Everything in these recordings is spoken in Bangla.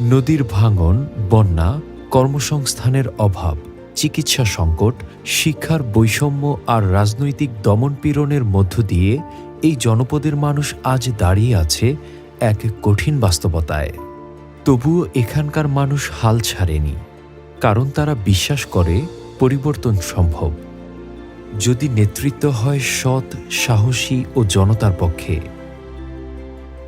নদীর ভাঙন, বন্যা, কর্মসংস্থানের অভাব, চিকিৎসা সংকট, শিক্ষার বৈষম্য আর রাজনৈতিক দমনপীড়নের মধ্য দিয়ে এই জনপদের মানুষ আজ দাঁড়িয়ে আছে এক কঠিন বাস্তবতায়। তবুও এখানকার মানুষ হাল ছাড়েনি, কারণ তারা বিশ্বাস করে পরিবর্তন সম্ভব, যদি নেতৃত্ব হয় সৎ, সাহসী ও জনতার পক্ষে।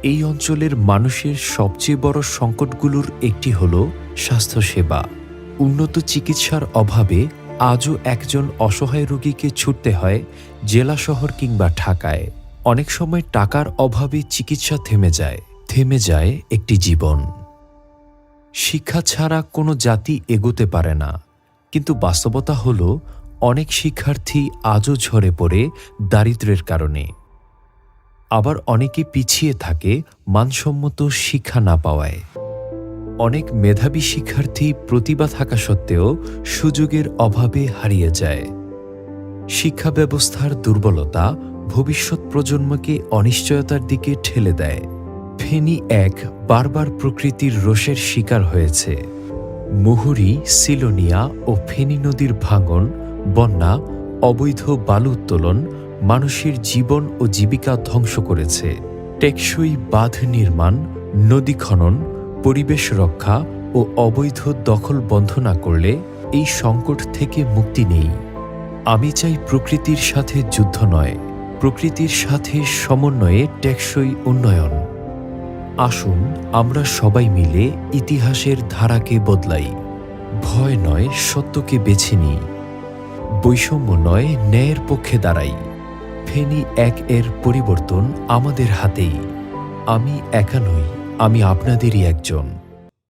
এই অঞ্চলের মানুষের সবচেয়ে বড় সংকটগুলোর একটি হল স্বাস্থ্যসেবা। উন্নত চিকিৎসার অভাবে আজও একজন অসহায় রোগীকে ছুটতে হয় জেলা শহর কিংবা ঢাকায়। অনেক সময় টাকার অভাবে চিকিৎসা থেমে যায় একটি জীবন। শিক্ষা ছাড়া কোনো জাতি এগোতে পারে না, কিন্তু বাস্তবতা হল অনেক শিক্ষার্থী আজও ঝরে পড়ে দারিদ্র্যের কারণে। আবার অনেকে পিছিয়ে থাকে মানসম্মত শিক্ষা না পাওয়ায়। অনেক মেধাবী শিক্ষার্থী প্রতিভা থাকা সত্ত্বেও সুযোগের অভাবে হারিয়ে যায়। শিক্ষা ব্যবস্থার দুর্বলতা ভবিষ্যৎ প্রজন্মকে অনিশ্চয়তার দিকে ঠেলে দেয়। ফেনী এক বারবার প্রকৃতির রোষের শিকার হয়েছে। মুহুরী, সিলোনিয়া ও ফেনী নদীর ভাঙন, বন্যা, অবৈধ বালু উত্তোলন মানুষের জীবন ও জীবিকা ধ্বংস করেছে। টেকসই বাঁধ নির্মাণ, নদী খনন, পরিবেশ রক্ষা ও অবৈধ দখল বন্ধ না করলে এই সংকট থেকে মুক্তি নেই। আমি চাই প্রকৃতির সাথে যুদ্ধ নয়, প্রকৃতির সাথে সমন্বয়ে টেকসই উন্নয়ন। আসুন আমরা সবাই মিলে ইতিহাসের ধারাকে বদলাই। ভয় নয়, সত্যকে বেছে নিই। বৈষম্য নয়, ন্যায়ের পক্ষে দাঁড়াই। ফেনী এক এর পরিবর্তন আমাদের হাতেই। আমি একা নই, আমি আপনাদেরই একজন।